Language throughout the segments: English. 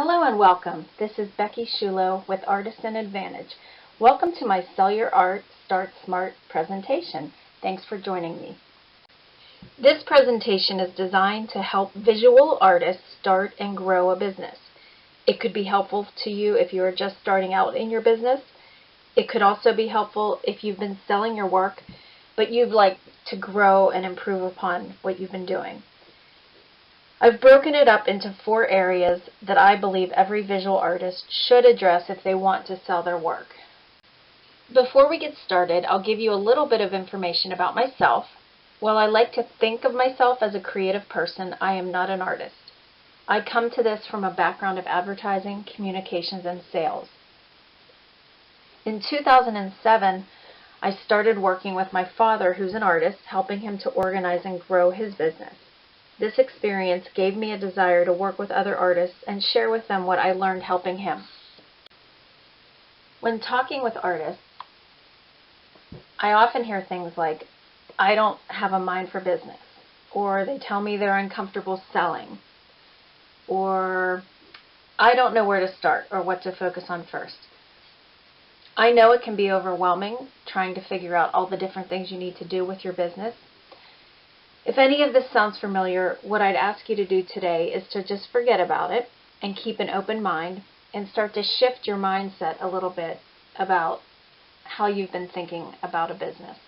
Hello and welcome. This is Becky Shulo with Artisan Advantage. Welcome to my Sell Your Art, Start Smart presentation. Thanks for joining me. This presentation is designed to help visual artists start and grow a business. It could be helpful to you if you are just starting out in your business. It could also be helpful if you've been selling your work, but you'd like to grow and improve upon what you've been doing. I've broken it up into 4 areas that I believe every visual artist should address if they want to sell their work. Before we get started, I'll give you a little bit of information about myself. While I like to think of myself as a creative person, I am not an artist. I come to this from a background of advertising, communications, and sales. In 2007, I started working with my father, who's an artist, helping him to organize and grow his business. This experience gave me a desire to work with other artists and share with them what I learned helping him. When talking with artists, I often hear things like, "I don't have a mind for business," or they tell me they're uncomfortable selling, or "I don't know where to start or what to focus on first." I know it can be overwhelming trying to figure out all the different things you need to do with your business. If any of this sounds familiar, what I'd ask you to do today is to just forget about it and keep an open mind and start to shift your mindset a little bit about how you've been thinking about a business.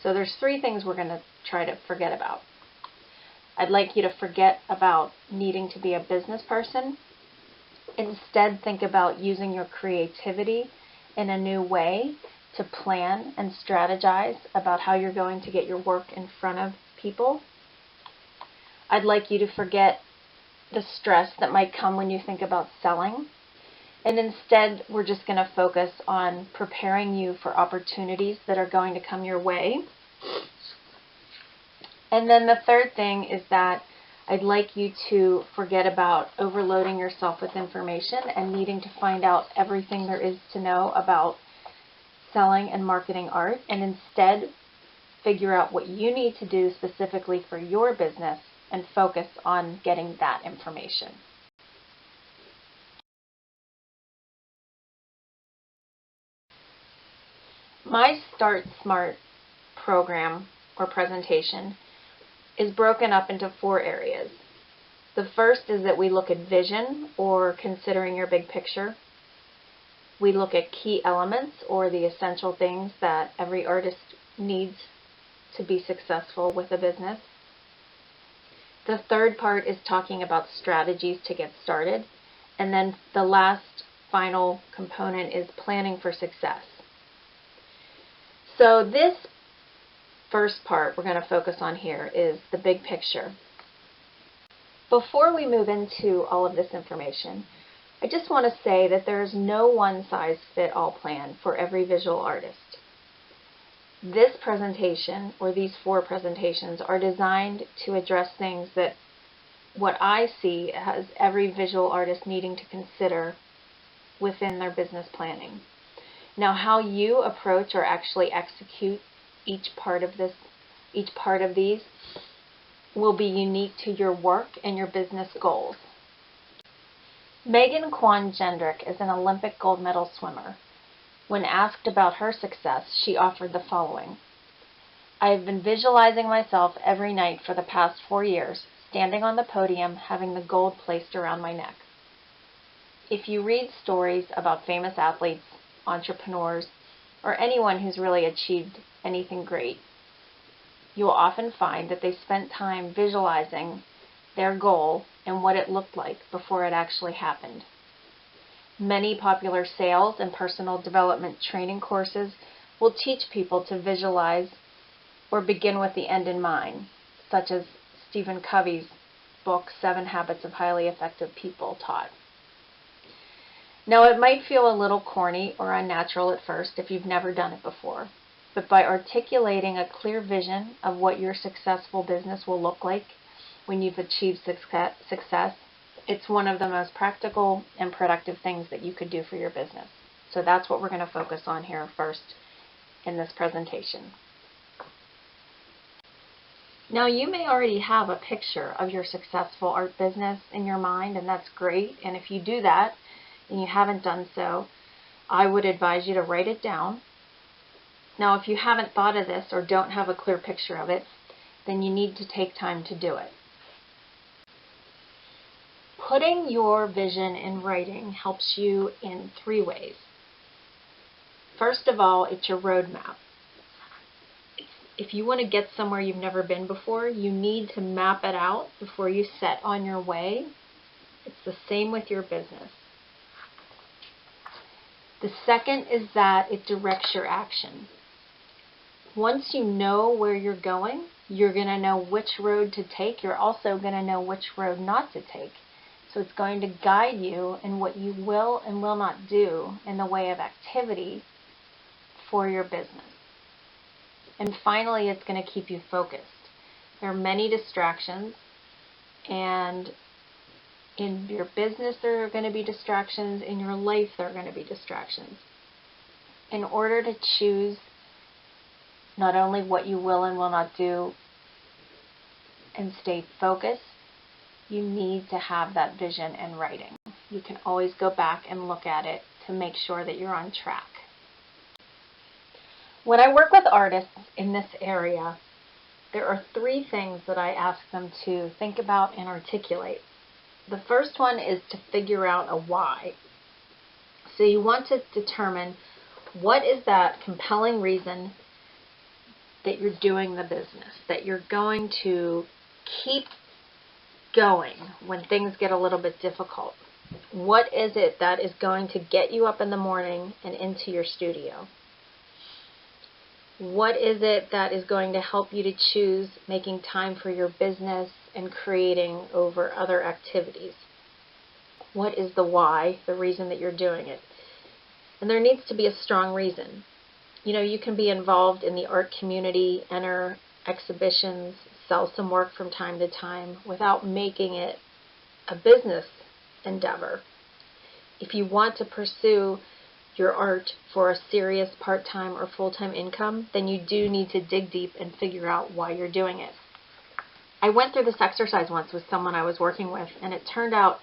So there's 3 things we're going to try to forget about. I'd like you to forget about needing to be a business person. Instead, think about using your creativity in a new way to plan and strategize about how you're going to get your work in front of people. I'd like you to forget the stress that might come when you think about selling. And instead, we're just going to focus on preparing you for opportunities that are going to come your way. And then the 3rd thing is that I'd like you to forget about overloading yourself with information and needing to find out everything there is to know about selling and marketing art, and instead figure out what you need to do specifically for your business and focus on getting that information. My StartSmart program or presentation is broken up into 4 areas. The first is that we look at vision, or considering your big picture. We look at key elements, or the essential things that every artist needs to be successful with a business. The 3rd part is talking about strategies to get started. And then the last final component is planning for success. So this first part we're going to focus on here is the big picture. Before we move into all of this information, I just want to say that there is no one-size-fits-all plan for every visual artist. This presentation, or these 4 presentations, are designed to address things that what I see as every visual artist needing to consider within their business planning. Now, how you approach or actually execute each part of these will be unique to your work and your business goals. Megan Kwan-Gendrick is an Olympic gold medal swimmer. When asked about her success, she offered the following: "I have been visualizing myself every night for the past 4 years, standing on the podium, having the gold placed around my neck." If you read stories about famous athletes, entrepreneurs, or anyone who's really achieved anything great, you'll often find that they spent time visualizing their goal and what it looked like before it actually happened. Many popular sales and personal development training courses will teach people to visualize or begin with the end in mind, such as Stephen Covey's book, 7 Habits of Highly Effective People, taught. Now, it might feel a little corny or unnatural at first if you've never done it before, but by articulating a clear vision of what your successful business will look like when you've achieved success, it's one of the most practical and productive things that you could do for your business. So that's what we're going to focus on here first in this presentation. Now, you may already have a picture of your successful art business in your mind, and that's great. And if you do that and you haven't done so, I would advise you to write it down. Now, if you haven't thought of this or don't have a clear picture of it, then you need to take time to do it. Putting your vision in writing helps you in 3 ways. First of all, it's your roadmap. If you want to get somewhere you've never been before, you need to map it out before you set on your way. It's the same with your business. The second is that it directs your action. Once you know where you're going, you're going to know which road to take. You're also going to know which road not to take. So it's going to guide you in what you will and will not do in the way of activity for your business. And finally, it's going to keep you focused. There are many distractions, and in your business there are going to be distractions. In your life there are going to be distractions. In order to choose not only what you will and will not do and stay focused, you need to have that vision in writing. You can always go back and look at it to make sure that you're on track. When I work with artists in this area, there are 3 things that I ask them to think about and articulate. The first one is to figure out a why. So you want to determine what is that compelling reason that you're doing the business, that you're going to keep going when things get a little bit difficult. What is it that is going to get you up in the morning and into your studio? What is it that is going to help you to choose making time for your business and creating over other activities? What is the why, the reason that you're doing it? And there needs to be a strong reason. You know, you can be involved in the art community, enter exhibitions, sell some work from time to time without making it a business endeavor. If you want to pursue your art for a serious part-time or full-time income, then you do need to dig deep and figure out why you're doing it. I went through this exercise once with someone I was working with, and it turned out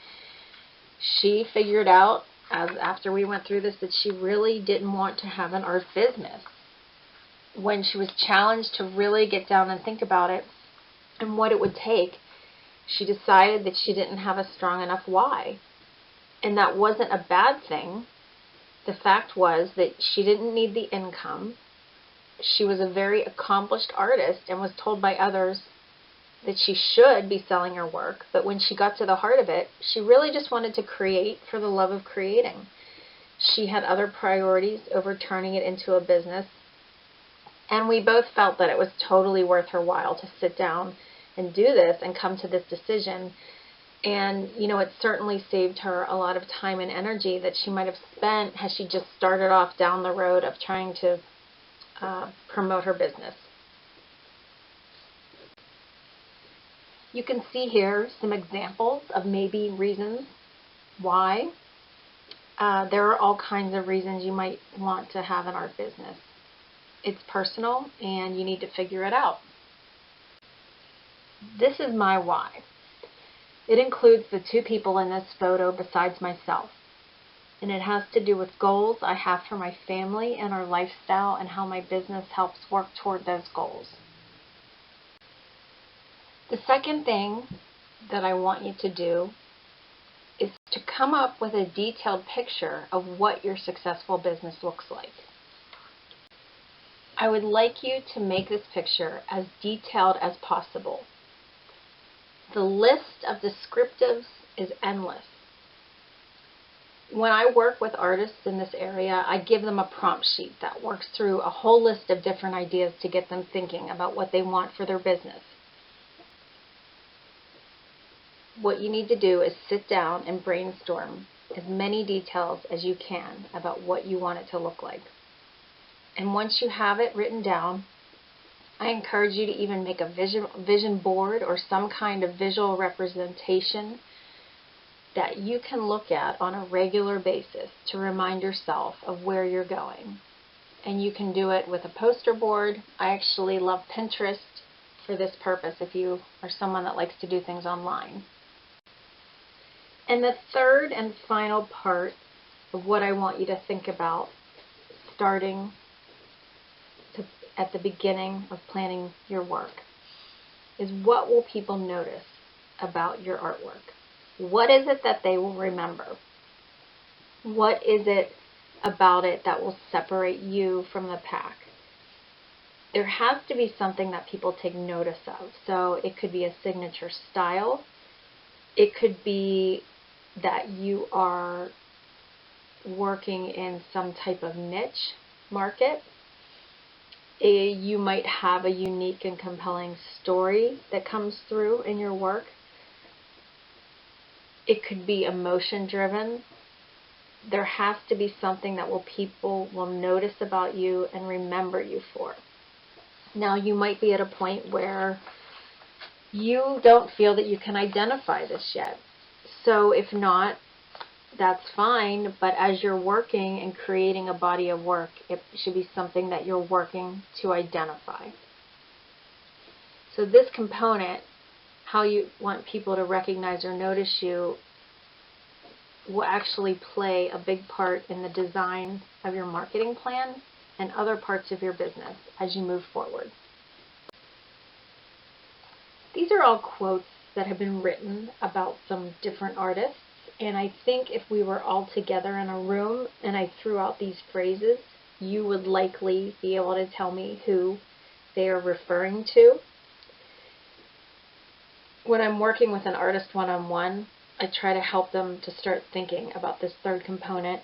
she figured out after we went through this that she really didn't want to have an art business. When she was challenged to really get down and think about it and what it would take, she decided that she didn't have a strong enough why. And that wasn't a bad thing. The fact was that she didn't need the income. She was a very accomplished artist and was told by others that she should be selling her work. But when she got to the heart of it, she really just wanted to create for the love of creating. She had other priorities over turning it into a business. And we both felt that it was totally worth her while to sit down and do this and come to this decision. And, you know, it certainly saved her a lot of time and energy that she might have spent had she just started off down the road of trying to promote her business. You can see here some examples of maybe reasons why. There are all kinds of reasons you might want to have an art business. It's personal and you need to figure it out. This is my why. It includes the 2 people in this photo besides myself. And it has to do with goals I have for my family and our lifestyle and how my business helps work toward those goals. The second thing that I want you to do is to come up with a detailed picture of what your successful business looks like. I would like you to make this picture as detailed as possible. The list of descriptives is endless. When I work with artists in this area, I give them a prompt sheet that works through a whole list of different ideas to get them thinking about what they want for their business. What you need to do is sit down and brainstorm as many details as you can about what you want it to look like. And once you have it written down, I encourage you to even make a vision board or some kind of visual representation that you can look at on a regular basis to remind yourself of where you're going. And you can do it with a poster board. I actually love Pinterest for this purpose if you are someone that likes to do things online. And the third and final part of what I want you to think about starting at the beginning of planning your work is, what will people notice about your artwork? What is it that they will remember? What is it about it that will separate you from the pack? There has to be something that people take notice of. So it could be a signature style. It could be that you are working in some type of niche market. You might have a unique and compelling story that comes through in your work. It could be emotion driven. There has to be something that people will notice about you and remember you for. Now, you might be at a point where you don't feel that you can identify this yet. So if not, that's fine, but as you're working and creating a body of work, it should be something that you're working to identify. So this component, how you want people to recognize or notice you, will actually play a big part in the design of your marketing plan and other parts of your business as you move forward. These are all quotes that have been written about some different artists, and I think if we were all together in a room and I threw out these phrases, you would likely be able to tell me who they are referring to. When I'm working with an artist one-on-one, I try to help them to start thinking about this third component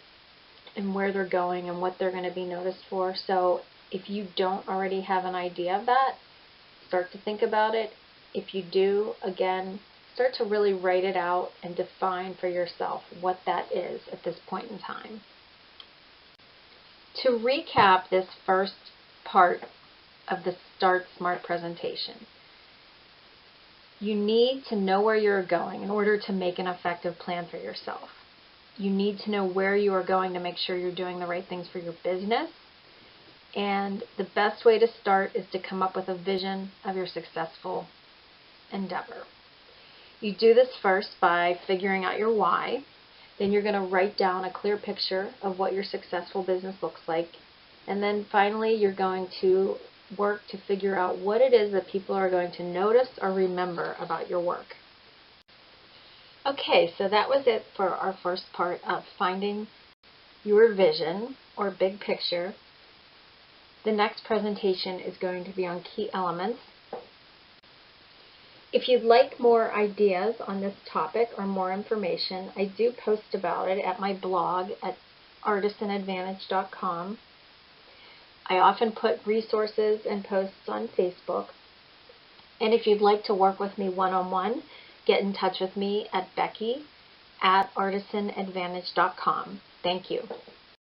and where they're going and what they're going to be noticed for. So if you don't already have an idea of that, start to think about it. If you do, again, start to really write it out and define for yourself what that is at this point in time. To recap this first part of the StartSmart presentation, you need to know where you're going in order to make an effective plan for yourself. You need to know where you are going to make sure you're doing the right things for your business. And the best way to start is to come up with a vision of your successful endeavor. You do this first by figuring out your why. Then you're going to write down a clear picture of what your successful business looks like. And then finally, you're going to work to figure out what it is that people are going to notice or remember about your work. Okay, so that was it for our first part of finding your vision or big picture. The next presentation is going to be on key elements. If you'd like more ideas on this topic or more information, I do post about it at my blog at artisanadvantage.com. I often put resources and posts on Facebook. And if you'd like to work with me one-on-one, get in touch with me at becky@artisanadvantage.com. Thank you.